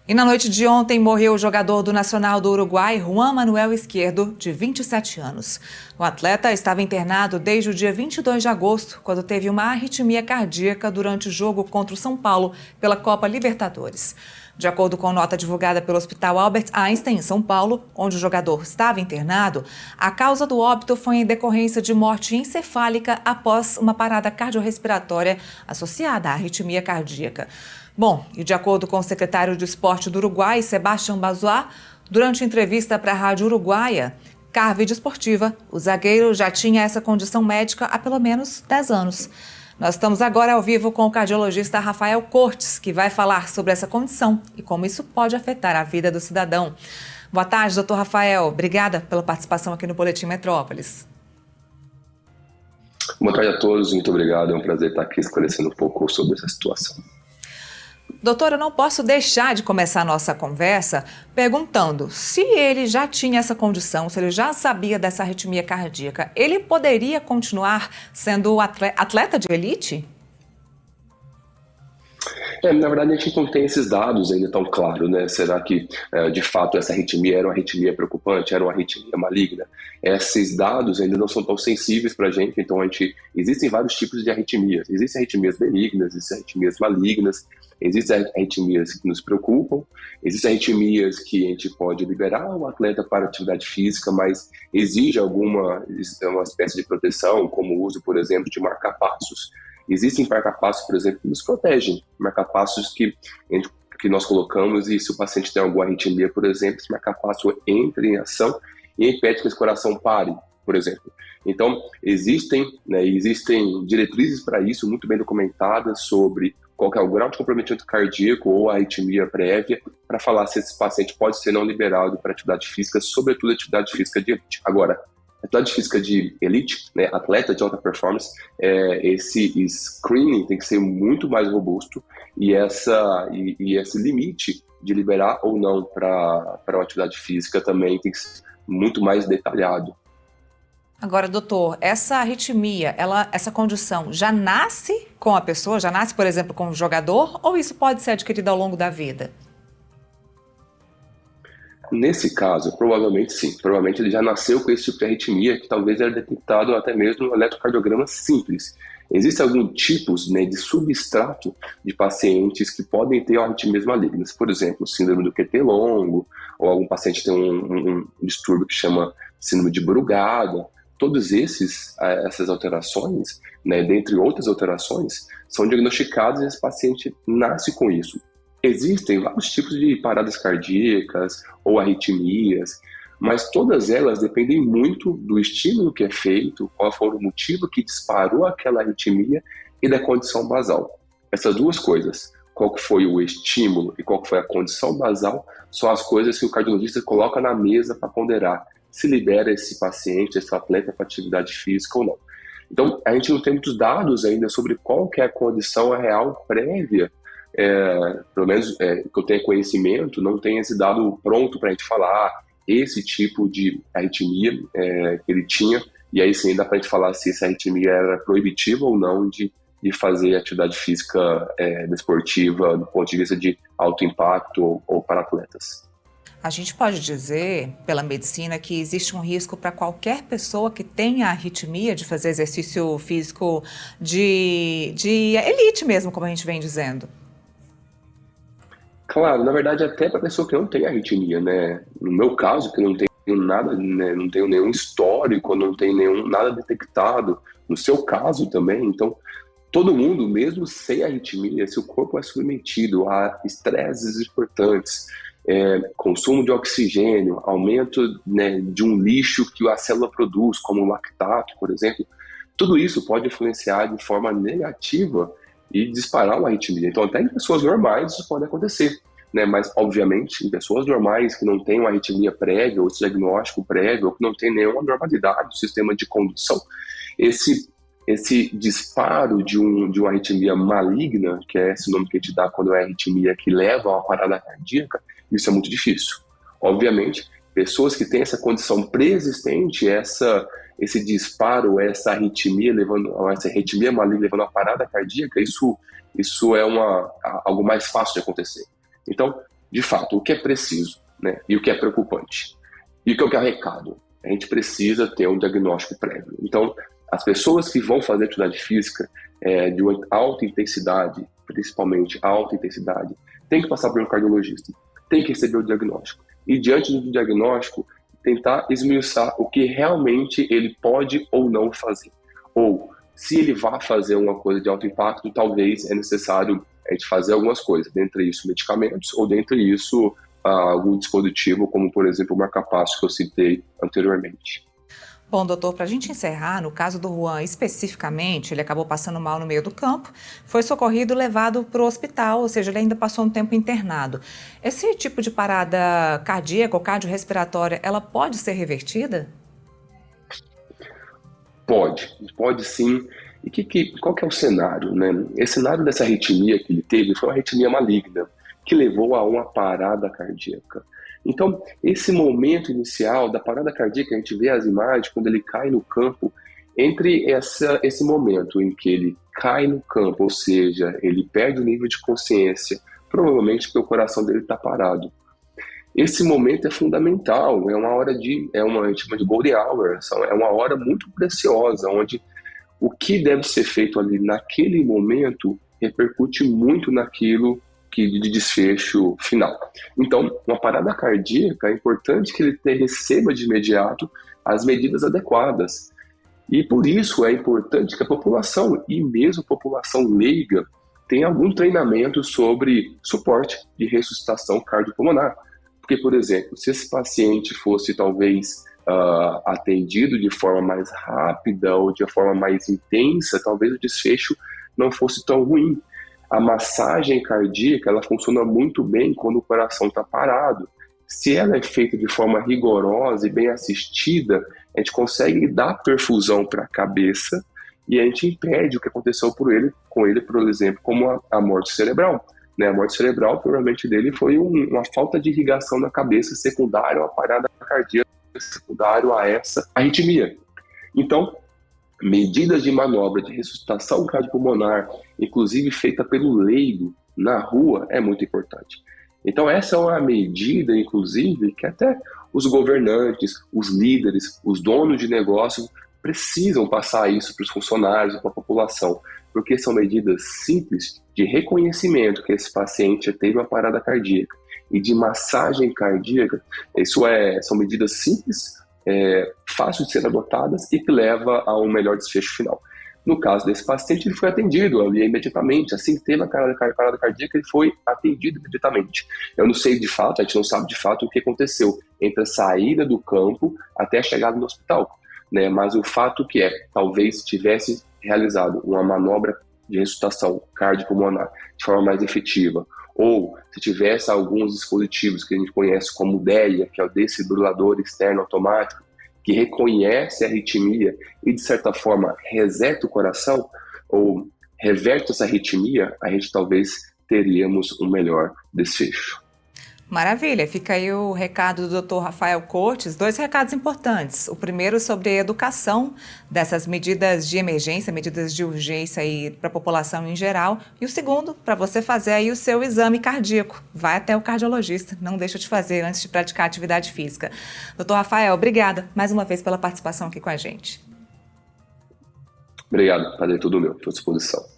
E na noite de ontem morreu o jogador do Nacional do Uruguai, Juan Manuel Izquierdo, de 27 anos. O atleta estava internado desde o dia 22 de agosto, quando teve uma arritmia cardíaca durante o jogo contra o São Paulo pela Copa Libertadores. De acordo com nota divulgada pelo Hospital Albert Einstein, em São Paulo, onde o jogador estava internado, a causa do óbito foi em decorrência de morte encefálica após uma parada cardiorrespiratória associada à arritmia cardíaca. Bom, e de acordo com o secretário de Esporte do Uruguai, Sebastián Basoá, durante entrevista para a Rádio Uruguaia, Carvide Esportiva, o zagueiro já tinha essa condição médica há pelo menos 10 anos. Nós estamos agora ao vivo com o cardiologista Rafael Cortes, que vai falar sobre essa condição e como isso pode afetar a vida do cidadão. Boa tarde, doutor Rafael. Obrigada pela participação aqui no Boletim Metrópolis. Boa tarde a todos, muito obrigado. É um prazer estar aqui esclarecendo um pouco sobre essa situação. Doutor, eu não posso deixar de começar a nossa conversa perguntando se ele já tinha essa condição, se ele já sabia dessa arritmia cardíaca, ele poderia continuar sendo atleta de elite? Na verdade, a gente não tem esses dados ainda tão claros, né? Será que, de fato, essa arritmia era uma arritmia preocupante, era uma arritmia maligna? Esses dados ainda não são tão sensíveis para a gente, então existem vários tipos de arritmias. Existem arritmias benignas, existem arritmias malignas, existem arritmias que nos preocupam, existem arritmias que a gente pode liberar o atleta para atividade física, mas exige uma espécie de proteção, como o uso, por exemplo, de marca-passos. Existem marca-passos, por exemplo, que nos protegem, marca-passos que nós colocamos e se o paciente tem alguma arritmia, por exemplo, esse marca-passo entra em ação e impede que esse coração pare, por exemplo. Então, existem diretrizes para isso, muito bem documentadas sobre qual que é o grau de comprometimento cardíaco ou a arritmia prévia, para falar se esse paciente pode ser não liberado para atividade física, sobretudo atividade física de elite. Agora, atividade física de elite, né, atleta de alta performance, esse screening tem que ser muito mais robusto e esse limite de liberar ou não para uma atividade física também tem que ser muito mais detalhado. Agora, doutor, essa arritmia, essa condição já nasce com a pessoa? Já nasce, por exemplo, com o jogador? Ou isso pode ser adquirido ao longo da vida? Nesse caso, provavelmente sim. Provavelmente ele já nasceu com esse tipo de arritmia, que talvez era detectado até mesmo no eletrocardiograma simples. Existem alguns tipos, né, de substrato de pacientes que podem ter arritmias malignas. Por exemplo, síndrome do QT longo, ou algum paciente tem um distúrbio que chama síndrome de Brugada. Todos essas alterações, né, dentre outras alterações, são diagnosticadas e esse paciente nasce com isso. Existem vários tipos de paradas cardíacas ou arritmias, mas todas elas dependem muito do estímulo que é feito, qual foi o motivo que disparou aquela arritmia e da condição basal. Essas duas coisas, qual que foi o estímulo e qual que foi a condição basal, são as coisas que o cardiologista coloca na mesa para ponderar se libera esse paciente, esse atleta para atividade física ou não. Então, a gente não tem muitos dados ainda sobre qual que é a condição real prévia, pelo menos que eu tenha conhecimento, não tem esse dado pronto para a gente falar esse tipo de arritmia que ele tinha, e aí sim dá para a gente falar se essa arritmia era proibitiva ou não de fazer atividade física desportiva do ponto de vista de alto impacto ou para atletas. A gente pode dizer, pela medicina, que existe um risco para qualquer pessoa que tenha arritmia de fazer exercício físico de elite mesmo, como a gente vem dizendo. Claro, na verdade até para pessoa que não tem arritmia, né? No meu caso, que não tenho nada, né? Não tenho nenhum histórico, não tenho nada detectado. No seu caso também, então todo mundo, mesmo sem arritmia, se o corpo é submetido a estresses importantes, consumo de oxigênio, aumento, né, de um lixo que a célula produz, como o lactato, por exemplo, tudo isso pode influenciar de forma negativa e disparar uma arritmia. Então, até em pessoas normais isso pode acontecer, né? Mas, obviamente, em pessoas normais que não têm uma arritmia prévia ou esse diagnóstico prévio ou que não tem nenhuma normalidade do sistema de condução, esse disparo de uma arritmia maligna, que é esse nome que a gente dá quando é a arritmia que leva a uma parada cardíaca, isso é muito difícil. Obviamente, pessoas que têm essa condição pré-existente, esse disparo, essa arritmia maligna levando a uma parada cardíaca, isso é algo mais fácil de acontecer. Então, de fato, o que é preciso, né? E o que é preocupante. E o que é o recado? A gente precisa ter um diagnóstico prévio. Então, as pessoas que vão fazer atividade física de uma alta intensidade, principalmente alta intensidade, tem que passar por um cardiologista, tem que receber o diagnóstico. E diante do diagnóstico, tentar esmiuçar o que realmente ele pode ou não fazer. Ou, se ele vai fazer uma coisa de alto impacto, talvez é necessário a gente fazer algumas coisas, dentre isso medicamentos, ou dentre isso algum dispositivo, como por exemplo o marca-passo que eu citei anteriormente. Bom, doutor, para a gente encerrar, no caso do Juan especificamente, ele acabou passando mal no meio do campo, foi socorrido e levado para o hospital, ou seja, ele ainda passou um tempo internado. Esse tipo de parada cardíaca ou cardiorrespiratória, ela pode ser revertida? Pode sim. E qual que é o cenário, né? Esse cenário dessa arritmia que ele teve foi uma arritmia maligna, que levou a uma parada cardíaca. Então, esse momento inicial da parada cardíaca, a gente vê as imagens quando ele cai no campo, entre esse momento em que ele cai no campo, ou seja, ele perde o nível de consciência, provavelmente porque o coração dele está parado. Esse momento é fundamental, a gente chama de golden hour, é uma hora muito preciosa, onde o que deve ser feito ali naquele momento repercute muito naquilo de desfecho final. Então, uma parada cardíaca, é importante que ele receba de imediato as medidas adequadas. E por isso é importante que a população, e mesmo a população leiga, tenha algum treinamento sobre suporte de ressuscitação cardiopulmonar. Porque, por exemplo, se esse paciente fosse talvez atendido de forma mais rápida ou de forma mais intensa, talvez o desfecho não fosse tão ruim. A massagem cardíaca, ela funciona muito bem quando o coração está parado. Se ela é feita de forma rigorosa e bem assistida, a gente consegue dar perfusão para a cabeça e a gente impede o que aconteceu com ele, por exemplo, como a morte cerebral. A morte cerebral, provavelmente dele, foi uma falta de irrigação na cabeça secundária a uma parada cardíaca, secundário a essa arritmia. Então, medidas de manobra de ressuscitação cardiopulmonar, inclusive feita pelo leigo na rua, é muito importante. Então, essa é uma medida, inclusive, que até os governantes, os líderes, os donos de negócios precisam passar isso para os funcionários, para a população, porque são medidas simples de reconhecimento que esse paciente teve uma parada cardíaca e de massagem cardíaca. São medidas simples, fáceis de ser adotadas e que leva a um melhor desfecho final. No caso desse paciente, ele foi atendido ali imediatamente. Assim que teve a parada cardíaca, ele foi atendido imediatamente. Eu não sei de fato, a gente não sabe de fato o que aconteceu entre a saída do campo até a chegada no hospital, né? Mas o fato que talvez tivesse realizado uma manobra de ressuscitação cardiopulmonar de forma mais efetiva, ou se tivesse alguns dispositivos que a gente conhece como DEA, que é o desfibrilador externo automático, que reconhece a arritmia e, de certa forma, reseta o coração ou reverte essa arritmia, a gente talvez teríamos um melhor desfecho. Maravilha, fica aí o recado do Dr. Rafael Cortes, 2 recados importantes. O primeiro sobre a educação dessas medidas de emergência, medidas de urgência para a população em geral. E o segundo, para você fazer aí o seu exame cardíaco. Vai até o cardiologista, não deixa de fazer antes de praticar atividade física. Dr. Rafael, obrigada mais uma vez pela participação aqui com a gente. Obrigado, prazer todo meu, estou à disposição.